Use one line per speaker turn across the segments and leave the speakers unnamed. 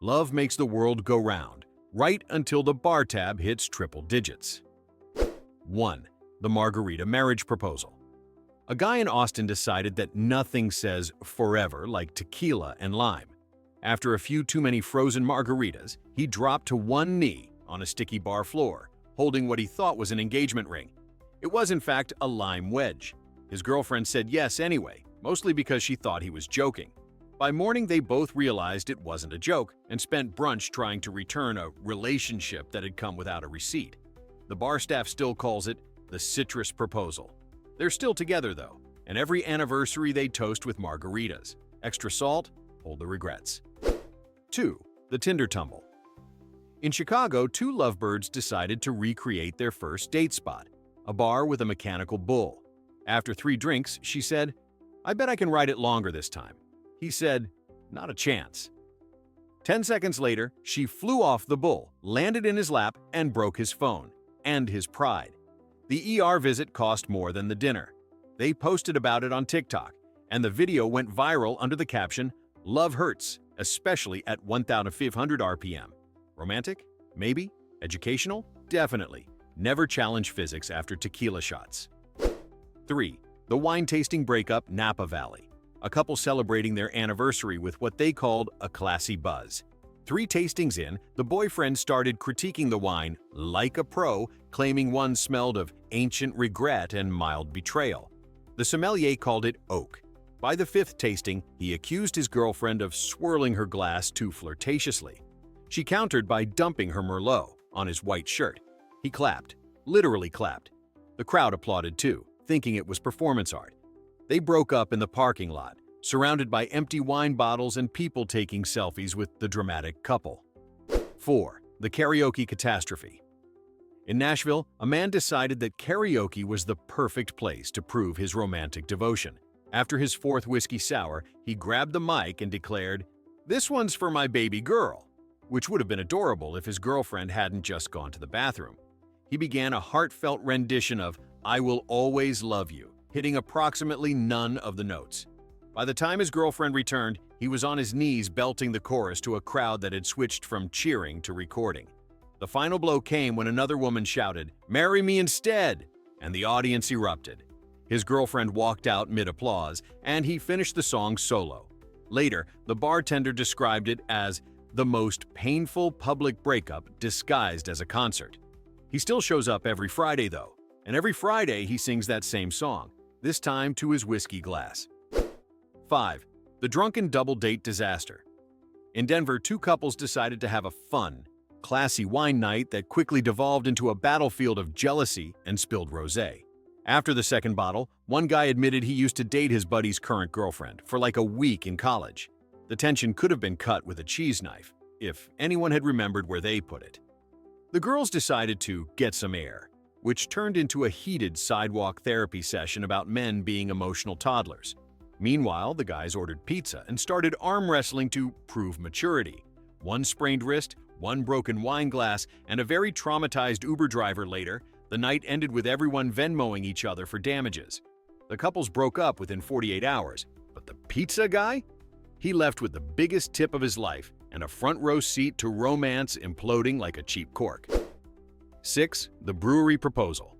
Love makes the world go round, right until the bar tab hits triple digits. 1. The margarita marriage proposal. A guy in Austin decided that nothing says forever like tequila and lime. After a few too many frozen margaritas, he dropped to one knee on a sticky bar floor, holding what he thought was an engagement ring. It was in fact a lime wedge. His girlfriend said yes anyway, mostly because she thought he was joking. By morning, they both realized it wasn't a joke and spent brunch trying to return a relationship that had come without a receipt. The bar staff still calls it the citrus proposal. They're still together though, and every anniversary they toast with margaritas. Extra salt, hold the regrets. 2. The Tinder tumble. In Chicago, two lovebirds decided to recreate their first date spot, a bar with a mechanical bull. After 3 drinks, she said, "I bet I can ride it longer this time." He said, "Not a chance." 10 seconds later, she flew off the bull, landed in his lap, and broke his phone and his pride. The ER visit cost more than the dinner. They posted about it on TikTok, and the video went viral under the caption, "Love hurts, especially at 1,500 RPM. Romantic? Maybe. Educational? Definitely. Never challenge physics after tequila shots. 3. The wine-tasting breakup Napa Valley. A couple celebrating their anniversary with what they called a classy buzz. 3 tastings in, the boyfriend started critiquing the wine like a pro, claiming one smelled of ancient regret and mild betrayal. The sommelier called it oak. By the 5th tasting, he accused his girlfriend of swirling her glass too flirtatiously. She countered by dumping her Merlot on his white shirt. He clapped, literally clapped. The crowd applauded too, thinking it was performance art. They broke up in the parking lot, surrounded by empty wine bottles and people taking selfies with the dramatic couple. 4. The karaoke catastrophe. In Nashville, a man decided that karaoke was the perfect place to prove his romantic devotion. After his 4th whiskey sour, he grabbed the mic and declared, "This one's for my baby girl," which would have been adorable if his girlfriend hadn't just gone to the bathroom. He began a heartfelt rendition of "I Will Always Love You," hitting approximately none of the notes. By the time his girlfriend returned, he was on his knees belting the chorus to a crowd that had switched from cheering to recording. The final blow came when another woman shouted, "Marry me instead!" and the audience erupted. His girlfriend walked out mid-applause, and he finished the song solo. Later, the bartender described it as the most painful public breakup disguised as a concert. He still shows up every Friday, though, and every Friday he sings that same song, this time to his whiskey glass. 5. The Drunken double date disaster. In Denver, 2 couples decided to have a fun, classy wine night that quickly devolved into a battlefield of jealousy and spilled rosé. After the 2nd bottle, one guy admitted he used to date his buddy's current girlfriend for like a week in college. The tension could have been cut with a cheese knife, if anyone had remembered where they put it. The girls decided to get some air, which turned into a heated sidewalk therapy session about men being emotional toddlers. Meanwhile, the guys ordered pizza and started arm wrestling to prove maturity. One sprained wrist, one broken wine glass, and a very traumatized Uber driver later, the night ended with everyone Venmoing each other for damages. The couples broke up within 48 hours, but the pizza guy? He left with the biggest tip of his life and a front row seat to romance imploding like a cheap cork. 6. The brewery proposal.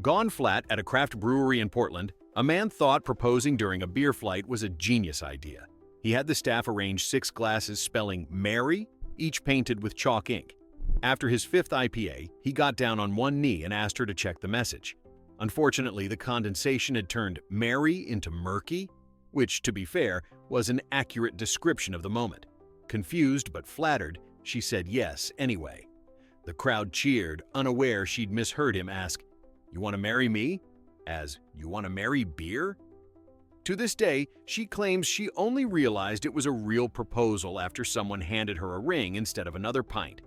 Gone flat at a craft brewery in Portland, a man thought proposing during a beer flight was a genius idea. He had the staff arrange 6 glasses spelling Mary, each painted with chalk ink. After his 5th IPA, he got down on one knee and asked her to check the message. Unfortunately, the condensation had turned Mary into murky, which, to be fair, was an accurate description of the moment. Confused but flattered, she said yes anyway. The crowd cheered, unaware she'd misheard him ask, "You want to marry me?" as, "You want to marry beer?" To this day, she claims she only realized it was a real proposal after someone handed her a ring instead of another pint.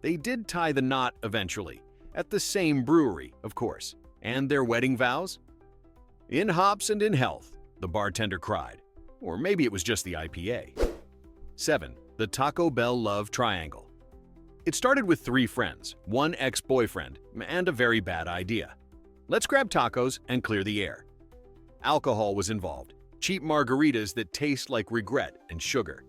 They did tie the knot eventually, at the same brewery, of course. And their wedding vows? "In hops and in health," the bartender cried. Or maybe it was just the IPA. 7. The Taco Bell love triangle. It started with 3 friends, one ex-boyfriend, and a very bad idea. Let's grab tacos and clear the air. Alcohol was involved, cheap margaritas that taste like regret and sugar.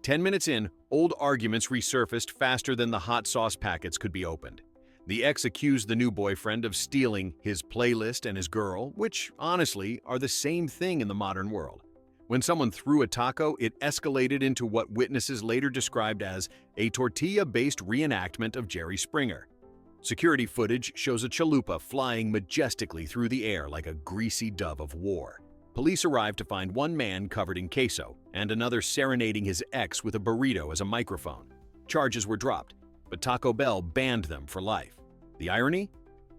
10 minutes in, Old arguments resurfaced faster than the hot sauce packets could be opened. The ex accused the new boyfriend of stealing his playlist and his girl, which, honestly, are the same thing in the modern world. When someone threw a taco, it escalated into what witnesses later described as a tortilla-based reenactment of Jerry Springer. Security footage shows a chalupa flying majestically through the air like a greasy dove of war. Police arrived to find one man covered in queso and another serenading his ex with a burrito as a microphone. Charges were dropped, but Taco Bell banned them for life. The irony?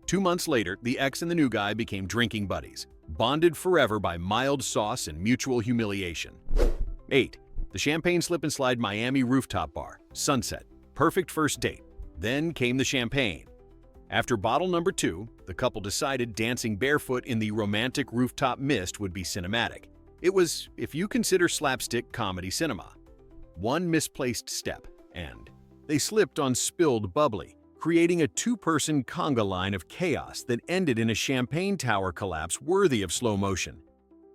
2 months later, the ex and the new guy became drinking buddies, bonded forever by mild sauce and mutual humiliation. 8. The Champagne Slip and Slide Miami Rooftop Bar, Sunset. Perfect first date. Then came the champagne. After bottle number 2, the couple decided dancing barefoot in the romantic rooftop mist would be cinematic. It was, if you consider slapstick comedy cinema. One misplaced step, and they slipped on spilled bubbly, creating a 2-person conga line of chaos that ended in a champagne tower collapse worthy of slow motion.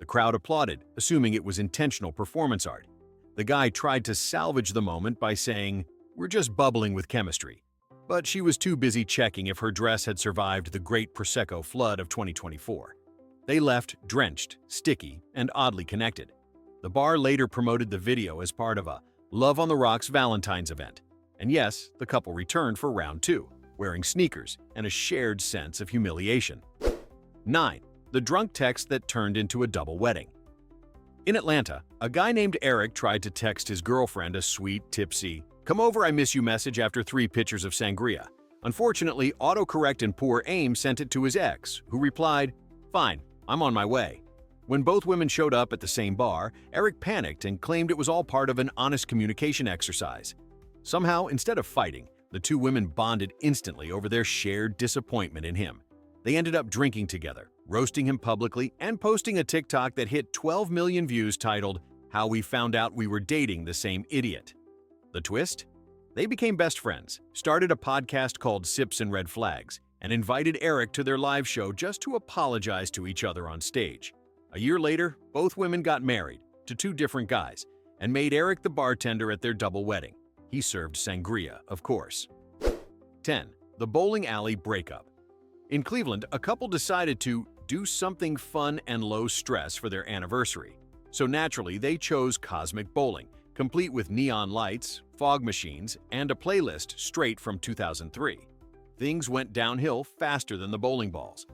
The crowd applauded, assuming it was intentional performance art. The guy tried to salvage the moment by saying, "We're just bubbling with chemistry." But she was too busy checking if her dress had survived the Great Prosecco flood of 2024. They left drenched, sticky, and oddly connected. The bar later promoted the video as part of a Love on the Rocks Valentine's event. And yes, the couple returned for round 2, wearing sneakers and a shared sense of humiliation. 9. The drunk text that turned into a double wedding. In Atlanta, a guy named Eric tried to text his girlfriend a sweet, tipsy, "Come over, I miss you" message after 3 pitchers of sangria. Unfortunately, autocorrect and poor aim sent it to his ex, who replied, "Fine, I'm on my way." When both women showed up at the same bar, Eric panicked and claimed it was all part of an honest communication exercise. Somehow, instead of fighting, the 2 women bonded instantly over their shared disappointment in him. They ended up drinking together, roasting him publicly, and posting a TikTok that hit 12 million views titled, "How We Found Out We Were Dating the Same Idiot." The twist? They became best friends, started a podcast called Sips and Red Flags, and invited Eric to their live show just to apologize to each other on stage. A year later, both women got married, to 2 different guys, and made Eric the bartender at their double wedding. He served sangria, of course. 10. The bowling alley breakup. In Cleveland, a couple decided to do something fun and low stress for their anniversary. So naturally, they chose cosmic bowling, complete with neon lights, fog machines, and a playlist straight from 2003. Things went downhill faster than the bowling balls.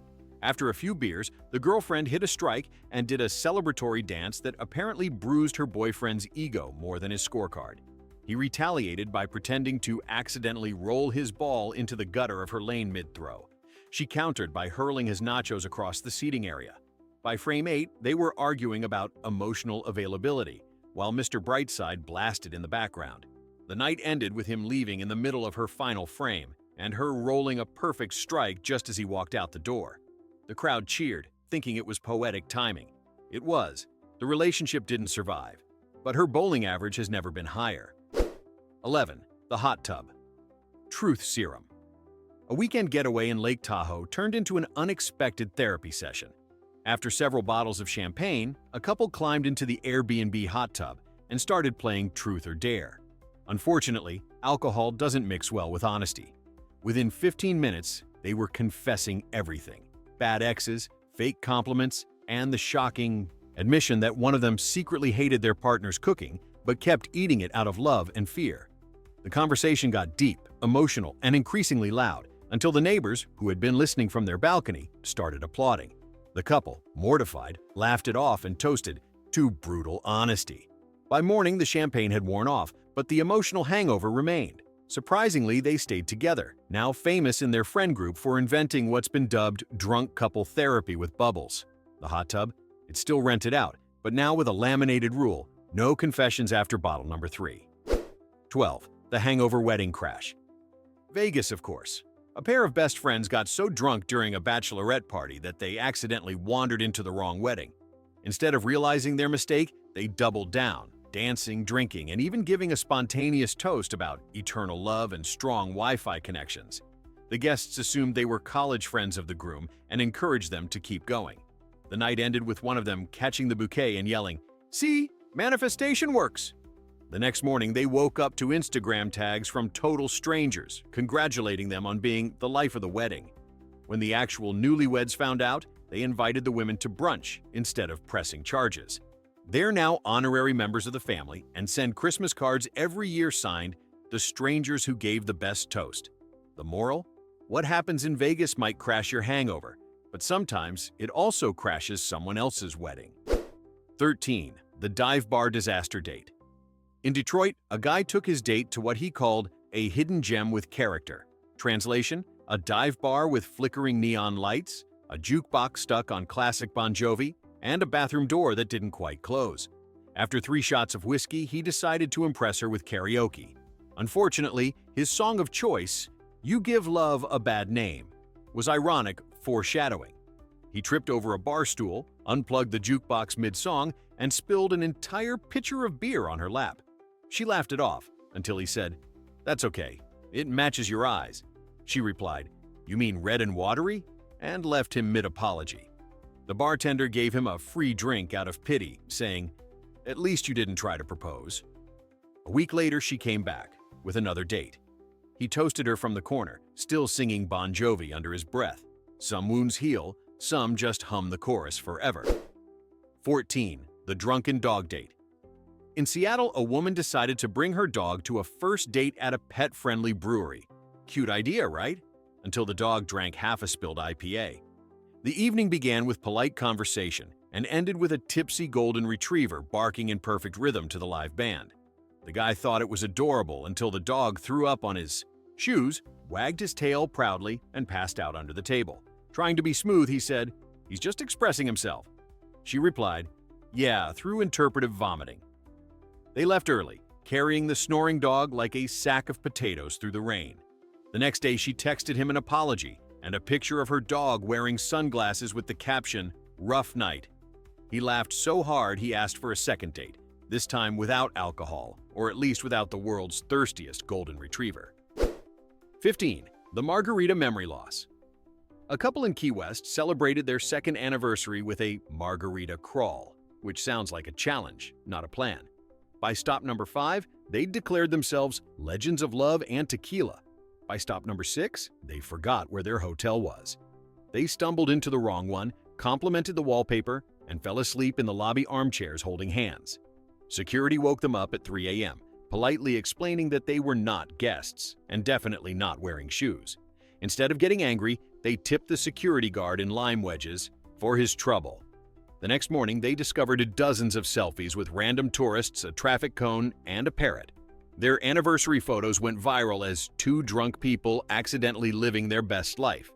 After a few beers, the girlfriend hit a strike and did a celebratory dance that apparently bruised her boyfriend's ego more than his scorecard. He retaliated by pretending to accidentally roll his ball into the gutter of her lane mid-throw. She countered by hurling his nachos across the seating area. By frame 8, they were arguing about emotional availability, while Mr. Brightside blasted in the background. The night ended with him leaving in the middle of her final frame, and her rolling a perfect strike just as he walked out the door. The crowd cheered, thinking it was poetic timing. It was. The relationship didn't survive, but her bowling average has never been higher. 11. The hot tub. Truth serum. A weekend getaway in Lake Tahoe turned into an unexpected therapy session. After several bottles of champagne, a couple climbed into the Airbnb hot tub and started playing Truth or Dare. Unfortunately, alcohol doesn't mix well with honesty. Within 15 minutes, they were confessing everything: bad exes, fake compliments, and the shocking admission that one of them secretly hated their partner's cooking but kept eating it out of love and fear. The conversation got deep, emotional, and increasingly loud, until the neighbors, who had been listening from their balcony, started applauding. The couple, mortified, laughed it off and toasted to brutal honesty. By morning, the champagne had worn off, but the emotional hangover remained. Surprisingly, they stayed together, now famous in their friend group for inventing what's been dubbed drunk couple therapy with bubbles. The hot tub? It's still rented out, but now with a laminated rule: no confessions after bottle number 3. 12. The hangover wedding crash. Vegas, of course. A pair of best friends got so drunk during a bachelorette party that they accidentally wandered into the wrong wedding. Instead of realizing their mistake, they doubled down, dancing, drinking, and even giving a spontaneous toast about eternal love and strong Wi-Fi connections. The guests assumed they were college friends of the groom and encouraged them to keep going. The night ended with one of them catching the bouquet and yelling, "See, manifestation works!" The next morning, they woke up to Instagram tags from total strangers, congratulating them on being the life of the wedding. When the actual newlyweds found out, they invited the women to brunch instead of pressing charges. They're now honorary members of the family and send Christmas cards every year signed, "The strangers who gave the best toast." The moral? What happens in Vegas might crash your hangover, but sometimes it also crashes someone else's wedding. 13. The dive bar disaster date. In Detroit, a guy took his date to what he called a hidden gem with character. Translation: a dive bar with flickering neon lights, a jukebox stuck on classic Bon Jovi, and a bathroom door that didn't quite close. After 3 shots of whiskey, he decided to impress her with karaoke. Unfortunately, his song of choice, "You Give Love a Bad Name," was ironic foreshadowing. He tripped over a bar stool, unplugged the jukebox mid-song, and spilled an entire pitcher of beer on her lap. She laughed it off until he said, "That's okay, it matches your eyes." She replied, "You mean red and watery?" and left him mid-apology. The bartender gave him a free drink out of pity, saying, "At least you didn't try to propose." A week later, she came back with another date. He toasted her from the corner, still singing Bon Jovi under his breath. Some wounds heal, some just hum the chorus forever. 14. The drunken dog date. In Seattle, a woman decided to bring her dog to a first date at a pet-friendly brewery. Cute idea, right? Until the dog drank half a spilled IPA. The evening began with polite conversation and ended with a tipsy golden retriever barking in perfect rhythm to the live band. The guy thought it was adorable until the dog threw up on his shoes, wagged his tail proudly, and passed out under the table. Trying to be smooth, he said, "He's just expressing himself." She replied, "Yeah, through interpretive vomiting." They left early, carrying the snoring dog like a sack of potatoes through the rain. The next day, she texted him an apology and a picture of her dog wearing sunglasses with the caption, "Rough night." He laughed so hard he asked for a second date, this time without alcohol, or at least without the world's thirstiest golden retriever. 15. The margarita memory loss. A couple in Key West celebrated their second anniversary with a margarita crawl, which sounds like a challenge, not a plan. By stop number 5, they declared themselves legends of love and tequila. By stop number 6, they forgot where their hotel was. They stumbled into the wrong one, complimented the wallpaper, and fell asleep in the lobby armchairs holding hands. Security woke them up at 3 a.m., politely explaining that they were not guests and definitely not wearing shoes. Instead of getting angry, they tipped the security guard in lime wedges for his trouble. The next morning, they discovered dozens of selfies with random tourists, a traffic cone, and a parrot. Their anniversary photos went viral as 2 drunk people accidentally living their best life.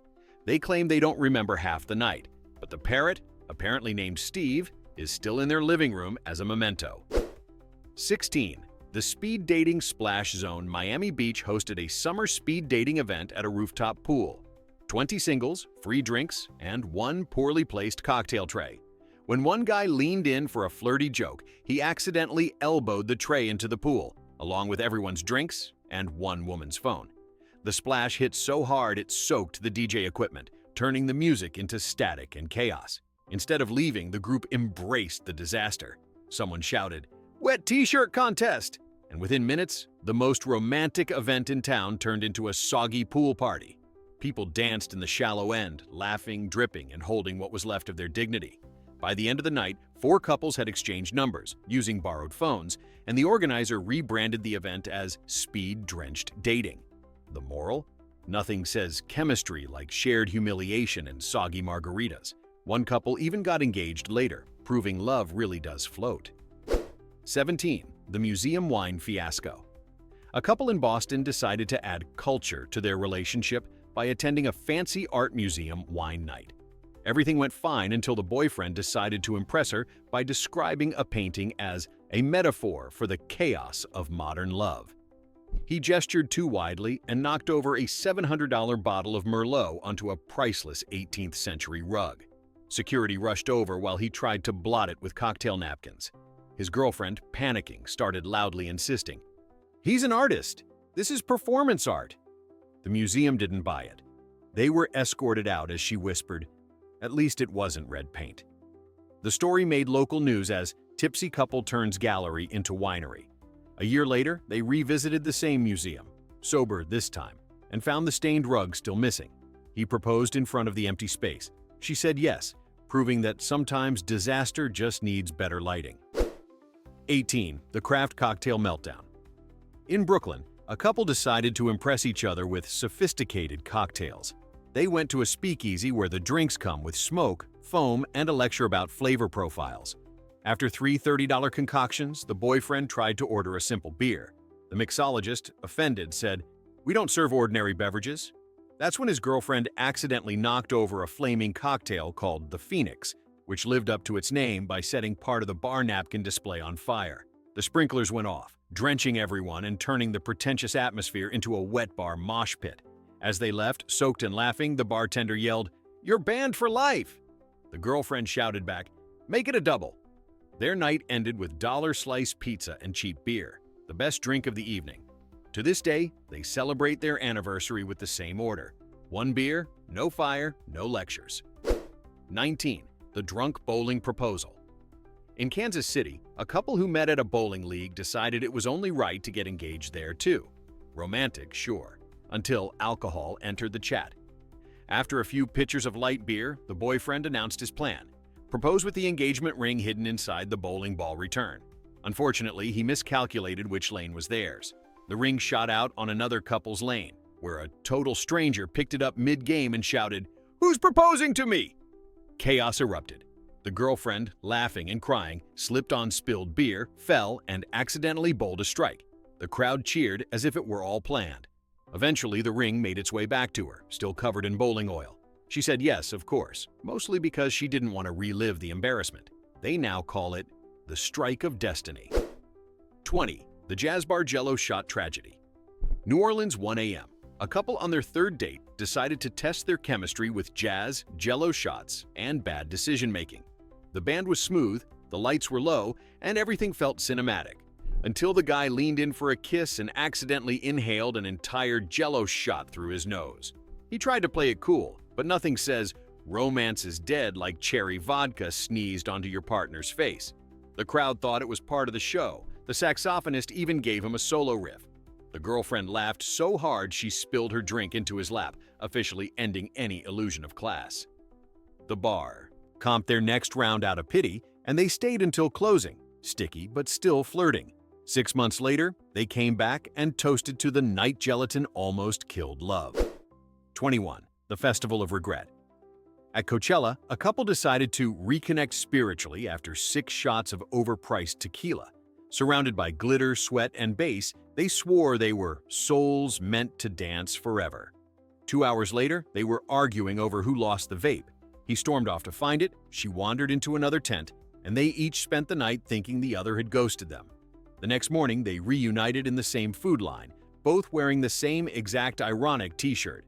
They claim they don't remember half the night, but the parrot, apparently named Steve, is still in their living room as a memento. 16. The speed dating splash zone. Miami Beach hosted a summer speed dating event at a rooftop pool. 20 singles, free drinks, and 1 poorly placed cocktail tray. When one guy leaned in for a flirty joke, he accidentally elbowed the tray into the pool, along with everyone's drinks and one woman's phone. The splash hit so hard it soaked the DJ equipment, turning the music into static and chaos. Instead of leaving, the group embraced the disaster. Someone shouted, "Wet t-shirt contest!" And within minutes, the most romantic event in town turned into a soggy pool party. People danced in the shallow end, laughing, dripping, and holding what was left of their dignity. By the end of the night, 4 couples had exchanged numbers, using borrowed phones, and the organizer rebranded the event as speed-drenched dating. The moral? Nothing says chemistry like shared humiliation and soggy margaritas. One couple even got engaged later, proving love really does float. 17. The museum wine fiasco. A couple in Boston decided to add culture to their relationship by attending a fancy art museum wine night. Everything went fine until the boyfriend decided to impress her by describing a painting as a metaphor for the chaos of modern love. He gestured too widely and knocked over a $700 bottle of Merlot onto a priceless 18th century rug. Security rushed over while he tried to blot it with cocktail napkins. His girlfriend, panicking, started loudly insisting, "He's an artist! This is performance art!" The museum didn't buy it. They were escorted out as she whispered, "At least it wasn't red paint." The story made local news as tipsy couple turns gallery into winery. A year later, they revisited the same museum, sober this time, and found the stained rug still missing. He proposed in front of the empty space. She said yes, proving that sometimes disaster just needs better lighting. 18. The craft cocktail meltdown. In Brooklyn, a couple decided to impress each other with sophisticated cocktails. They went to a speakeasy where the drinks come with smoke, foam, and a lecture about flavor profiles. After three $30 concoctions, the boyfriend tried to order a simple beer. The mixologist, offended, said, "We don't serve ordinary beverages." That's when his girlfriend accidentally knocked over a flaming cocktail called the Phoenix, which lived up to its name by setting part of the bar napkin display on fire. The sprinklers went off, drenching everyone and turning the pretentious atmosphere into a wet bar mosh pit. As they left, soaked and laughing, the bartender yelled, "You're banned for life!" The girlfriend shouted back, "Make it a double." Their night ended with dollar-slice pizza and cheap beer, the best drink of the evening. To this day, they celebrate their anniversary with the same order. One beer, no fire, no lectures. 19. The drunk bowling proposal. In Kansas City, a couple who met at a bowling league decided it was only right to get engaged there too. Romantic, sure, until alcohol entered the chat. After a few pitchers of light beer, the boyfriend announced his plan: propose with the engagement ring hidden inside the bowling ball return. Unfortunately, he miscalculated which lane was theirs. The ring shot out on another couple's lane, where a total stranger picked it up mid-game and shouted, "Who's proposing to me?" Chaos erupted. The girlfriend, laughing and crying, slipped on spilled beer, fell, and accidentally bowled a strike. The crowd cheered as if it were all planned. Eventually, the ring made its way back to her, still covered in bowling oil. She said yes, of course, mostly because she didn't want to relive the embarrassment. They now call it the strike of destiny. 20. The Jazz Bar Jello-shot tragedy. New Orleans, 1 a.m. A couple on their third date decided to test their chemistry with jazz, Jello shots, and bad decision-making. The band was smooth, the lights were low, and everything felt cinematic. Until the guy leaned in for a kiss and accidentally inhaled an entire Jello shot through his nose. He tried to play it cool, but nothing says romance is dead like cherry vodka sneezed onto your partner's face. The crowd thought it was part of the show. The saxophonist even gave him a solo riff. The girlfriend laughed so hard she spilled her drink into his lap, officially ending any illusion of class. The bar comped their next round out of pity, and they stayed until closing, sticky but still flirting. 6 months later, they came back and toasted to the night gelatin almost killed love. 21. The Festival of Regret. At Coachella, a couple decided to reconnect spiritually after 6 shots of overpriced tequila. Surrounded by glitter, sweat, and bass, they swore they were souls meant to dance forever. 2 hours later, they were arguing over who lost the vape. He stormed off to find it, she wandered into another tent, and they each spent the night thinking the other had ghosted them. The next morning, they reunited in the same food line, both wearing the same exact ironic t-shirt.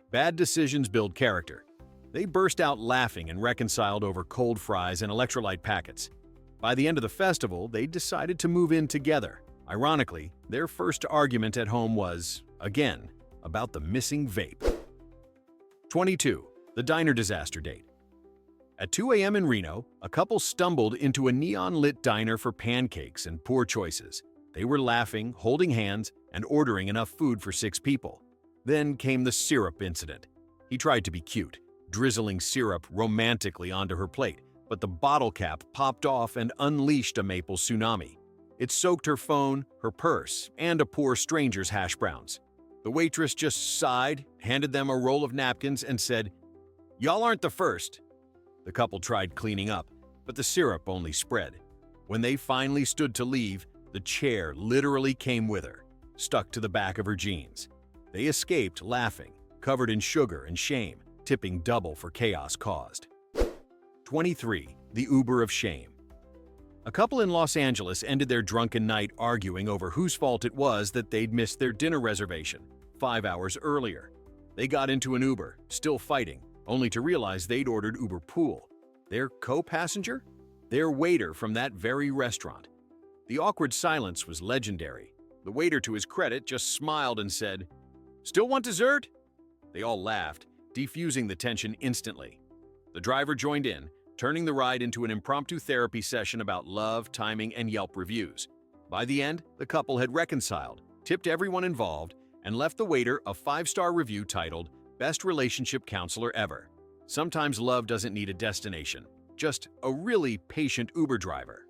Bad decisions build character. They burst out laughing and reconciled over cold fries and electrolyte packets. By the end of the festival, they decided to move in together. Ironically, their first argument at home was, again, about the missing vape. 22. The diner disaster date. At 2 a.m. in Reno, a couple stumbled into a neon-lit diner for pancakes and poor choices. They were laughing, holding hands, and ordering enough food for 6 people. Then came the syrup incident. He tried to be cute, drizzling syrup romantically onto her plate, but the bottle cap popped off and unleashed a maple tsunami. It soaked her phone, her purse, and a poor stranger's hash browns. The waitress just sighed, handed them a roll of napkins, and said, "Y'all aren't the first." The couple tried cleaning up, but the syrup only spread. When they finally stood to leave, the chair literally came with her, stuck to the back of her jeans. They escaped laughing, covered in sugar and shame, tipping double for chaos caused. 23. The Uber of Shame. A couple in Los Angeles ended their drunken night arguing over whose fault it was that they'd missed their dinner reservation 5 hours earlier. They got into an Uber, still fighting, only to realize they'd ordered Uber Pool. Their co-passenger? Their waiter from that very restaurant. The awkward silence was legendary. The waiter, to his credit, just smiled and said, "Still want dessert?" They all laughed, defusing the tension instantly. The driver joined in, turning the ride into an impromptu therapy session about love, timing, and Yelp reviews. By the end, the couple had reconciled, tipped everyone involved, and left the waiter a 5-star review titled, "Best Relationship Counselor Ever." Sometimes love doesn't need a destination, just a really patient Uber driver.